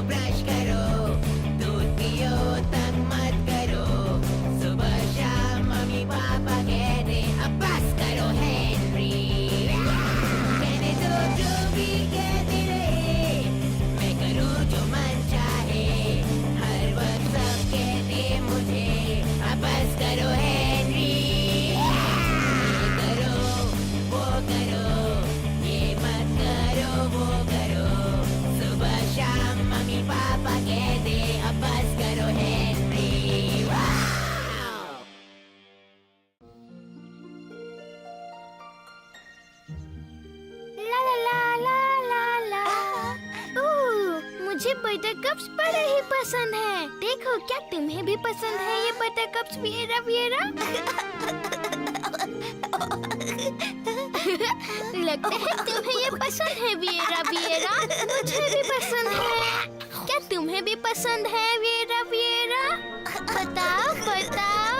Brush करो, दूध पियो तंग मत करो, सुबह शाम मम्मी पापा कहते अब बस करो हेनरी। कहने दो जो भी कहते रहे, मैं करूँ जो मन चाहे, हर वक्त सब कहते मुझे अब बस करो हेनरी। ये करो वो करो, ये मत करो वो करो, सुबह शाम मम्मी पापा कहते अब बस करो हेनरी। वाव! ला ला ला ला ला ला। ओह, मुझे बटरकप्स बड़े ही पसंद हैं। देखो क्या तुम्हें भी पसंद है ये बटरकप्स वियेरा वियेरा? लगता है तुम्हें ये पसंद है वियेरा वियेरा। मुझे भी पसंद है। क्या तुम्हें भी पसंद है वियेरा वियेरा? बताओ बताओ।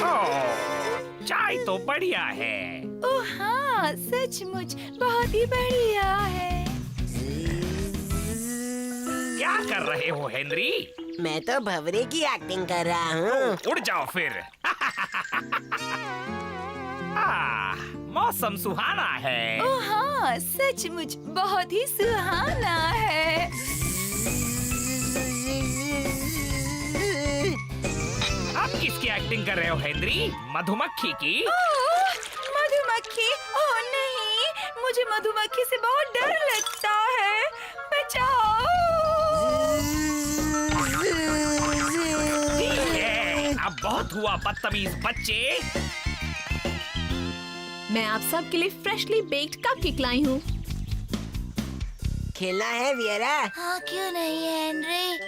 ओह, चाय तो बढ़िया है। ओह हाँ, सचमुच बहुत ही बढ़िया है। क्या कर रहे हो हेनरी? मैं तो भंवरे की एक्टिंग कर रहा हूँ। उड़ जाओ फिर। मौसम सुहाना है। ओह हाँ, सचमुच बहुत ही सुहाना है। आप किसकी एक्टिंग कर रहे हो हेनरी? मधुमक्खी की? ओह, मधुमक्खी? ओह नहीं, मुझे मधुमक्खी से बहुत डर लगता है। बचाओ! ठीक है, अब बहुत हुआ बदतमीज बच्चे। मैं आप सब के लिए फ्रेशली बेक्ड कपकेक लाई हूँ। खेलना है वियेरा? हाँ क्यों नहीं हेनरी?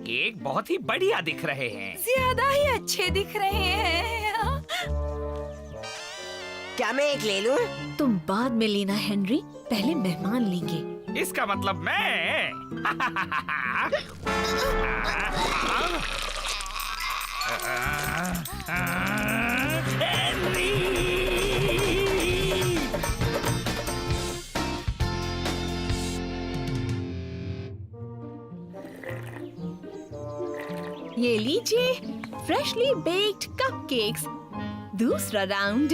केक बहुत ही बढ़िया दिख रहे हैं। ज्यादा ही अच्छे दिख रहे हैं। क्या मैं एक ले लूं? तुम बाद में लेना हेनरी, पहले मेहमान लेंगे। इसका मतलब मैं। हेनरी! ये लीजिए फ्रेशली बेक्ड कपकेक्स। दूसरा राउंड।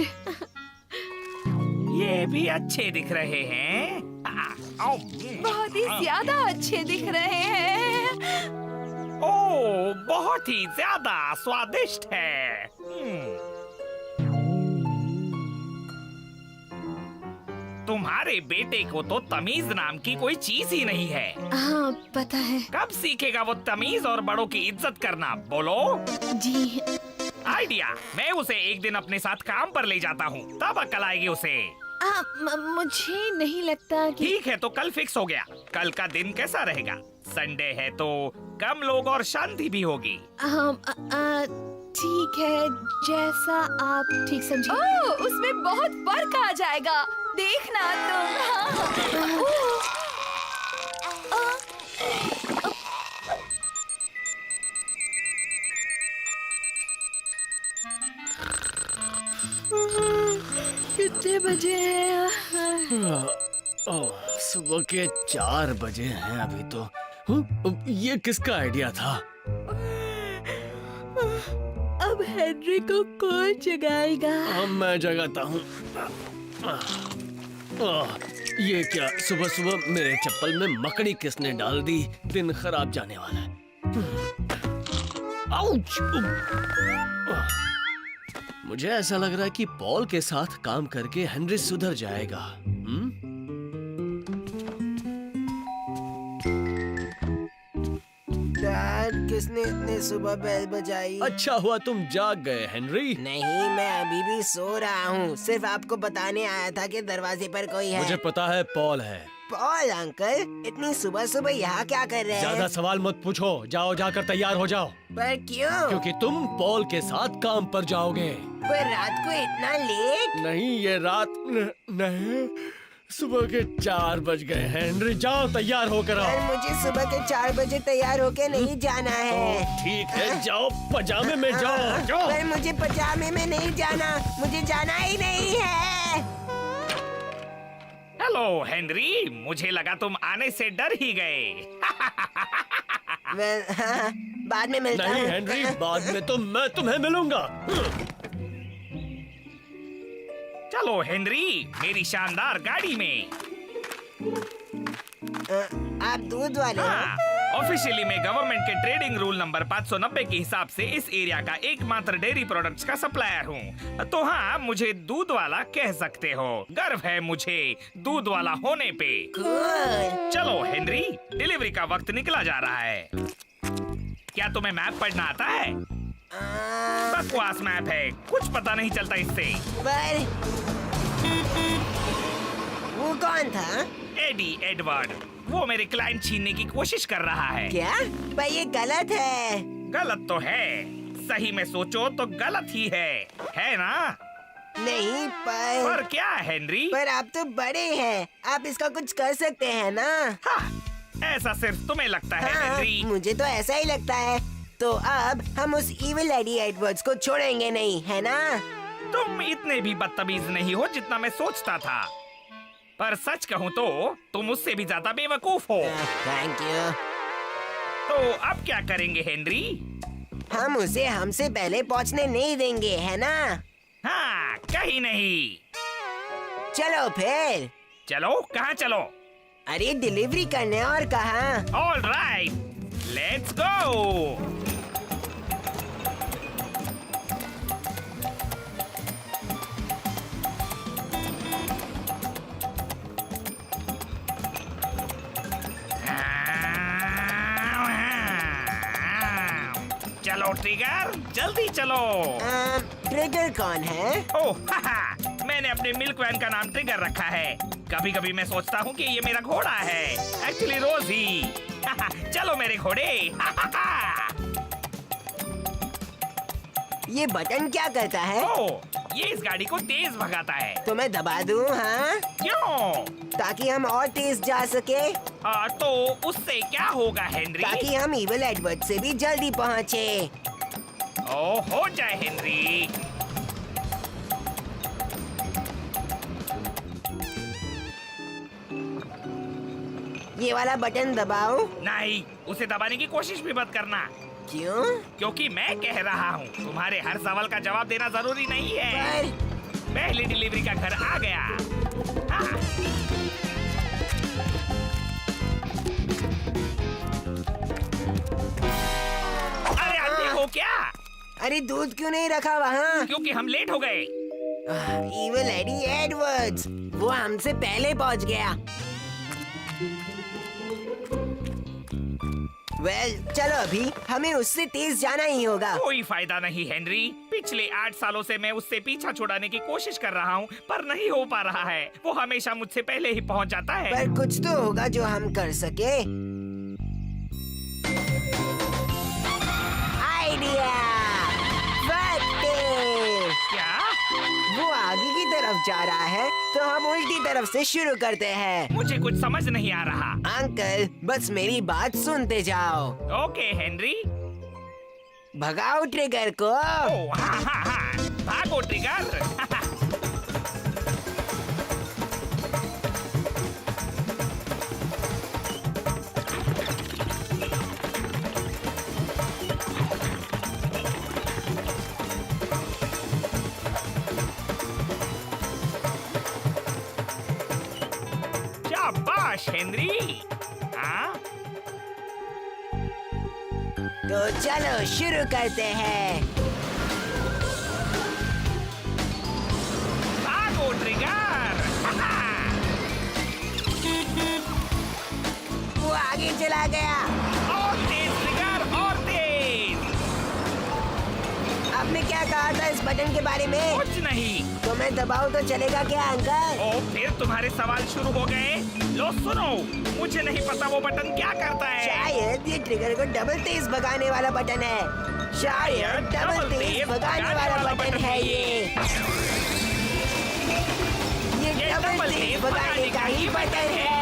ये भी अच्छे दिख रहे हैं। बहुत ही ज्यादा अच्छे दिख रहे हैं। ओह, बहुत ही ज्यादा स्वादिष्ट है। तुम्हारे बेटे को तो तमीज नाम की कोई चीज ही नहीं है। हाँ पता है। कब सीखेगा वो तमीज और बड़ों की इज्जत करना? बोलो। जी आइडिया, मैं उसे एक दिन अपने साथ काम पर ले जाता हूँ, तब अकल आएगी उसे। मुझे नहीं लगता कि। ठीक है, तो कल फिक्स हो गया। कल का दिन कैसा रहेगा? संडे है तो कम लोग और शांति भी होगी। ठीक है, जैसा आप ठीक समझे। ओह, उसमें बहुत फर्क आ जाएगा। देखना तुम। कितने बजे हैं? सुबह के 4 बजे हैं अभी तो। ये किसका आइडिया था? अब हेनरी को कौन जगाएगा? अब मैं जगाता हूँ। ये क्या, सुबह सुबह मेरे चप्पल में मकड़ी किसने डाल दी? दिन खराब जाने वाला है। आउच! मुझे ऐसा लग रहा है कि पॉल के साथ काम करके हेनरी सुधर जाएगा। डैड, किसने इतने सुबह बेल बजाई? अच्छा हुआ तुम जाग गए हेनरी। नहीं, मैं अभी भी सो रहा हूँ। सिर्फ आपको बताने आया था कि दरवाजे पर कोई है। मुझे पता है पॉल है। पॉल अंकल, इतनी सुबह सुबह यहाँ क्या कर रहे हैं? ज्यादा सवाल मत पूछो, जाओ जाकर तैयार हो जाओ। पर क्यों? क्योंकि तुम पॉल के साथ काम पर जाओगे। पर रात को इतना लेट? नहीं, ये रात नहीं, सुबह के 4 बज गए। हेनरी जाओ, तैयार होकर पर आओ। मुझे सुबह के 4 बजे तैयार होके नहीं जाना है। ठीक है, जाओ पजामे में जाओ, जाओ। पर मुझे पजामे में नहीं जाना, मुझे जाना ही नहीं है। हेलो हेनरी, मुझे लगा तुम आने से डर ही गए। हाँ, बाद में मिलता नहीं हूँ। हेनरी, बाद में तो मैं तुम्हें मिलूंगा। चलो हेनरी, मेरी शानदार गाड़ी में। आप दूध वाले हो? हाँ, ऑफिशियली में गवर्नमेंट के ट्रेडिंग रूल नंबर 590 के हिसाब से इस एरिया का एकमात्र डेयरी प्रोडक्ट्स का सप्लायर हूँ। तो हाँ, मुझे दूध वाला कह सकते हो। गर्व है मुझे दूध वाला होने पे। Cool. चलो हेनरी, डिलीवरी का वक्त निकला जा रहा है। क्या तुम्हें मैप पढ़ना आता है? बकवास मैप है, कुछ पता नहीं चलता इससे। पर वो कौन था? एडी एडवर्ड, वो मेरे क्लाइंट छीनने की कोशिश कर रहा है। क्या? पर ये गलत है। गलत तो है, सही में सोचो तो गलत ही है ना? नहीं पर क्या हेनरी? पर आप तो बड़े हैं, आप इसका कुछ कर सकते हैं ना? हाँ, ऐसा सिर्फ तुम्हें लगता है हाँ, हेनरी। मुझे तो ऐसा ही लगता है। तो अब हम उस इविल एडी एडवर्ड्स को छोड़ेंगे नहीं, है ना? तुम इतने भी बदतमीज नहीं हो जितना मैं सोचता था। पर सच कहूँ तो तुम उससे भी ज्यादा बेवकूफ हो। Thank you. तो अब क्या करेंगे हेनरी? हम उसे हमसे पहले पहुंचने नहीं देंगे, है ना? हाँ, कहीं नहीं। चलो फिर। चलो, कहाँ चलो? अरे डिलीवरी करने, और कहाँ? All right, let's go. चलो ट्रिगर, जल्दी चलो। ट्रिगर कौन है? ओह, मैंने अपने मिल्क वैन का नाम ट्रिगर रखा है। कभी कभी मैं सोचता हूँ कि ये मेरा घोड़ा है, एक्चुअली रोजी। चलो मेरे घोड़े। ये बटन क्या करता है? ओह, ये इस गाड़ी को तेज भगाता है। तो मैं दबा दूं? हाँ, क्यों? ताकि हम और तेज जा सके। तो उससे क्या होगा हेनरी? ताकि हम इविल एडवर्ड से भी जल्दी पहुँचे। ओ, हो जाए हेनरी। ये वाला बटन दबाओ। नहीं, उसे दबाने की कोशिश भी मत करना। क्यों? क्योंकि मैं कह रहा हूँ, तुम्हारे हर सवाल का जवाब देना जरूरी नहीं है। पर पहली डिलीवरी का घर आ गया। हाँ। अरे आंटी हो क्या? अरे दूध क्यों नहीं रखा वहाँ? क्योंकि हम लेट हो गए। इविल एडी एडवर्ड्स, वो हमसे पहले पहुँच गया। चलो अभी हमें उससे तेज जाना ही होगा। कोई फायदा नहीं हेनरी, पिछले 8 सालों से मैं उससे पीछा छुड़ाने की कोशिश कर रहा हूँ, पर नहीं हो पा रहा है। वो हमेशा मुझसे पहले ही पहुँच जाता है। पर कुछ तो होगा जो हम कर सके। आइडिया! क्या? वो आगे की तरफ जा रहा है, तो हम उल्टी तरफ से शुरू करते हैं। मुझे कुछ समझ नहीं आ रहा। अंकल, बस मेरी बात सुनते जाओ। Okay Henry. भगाओ ट्रिगर को। ओह, हाँ हाँ हाँ, भागो ट्रिगर। शाबाश हेनरी। हाँ? तो चलो शुरू करते हैं। भागो ट्रिगर। वो आगे चला गया। और तेज ट्रिगर, और तेज। आपने क्या कहा था इस बटन के बारे में? कुछ नहीं। तो मैं दबाऊं तो चलेगा क्या अंकल? ओ, फिर तुम्हारे सवाल शुरू हो गए। लो सुनो, मुझे नहीं पता वो बटन क्या करता है। शायद ये ट्रिगर को डबल तेज भगाने वाला बटन है। शायद डबल तेज भगाने वाला बटन है ये डबल तेज भगाने का ही बटन है।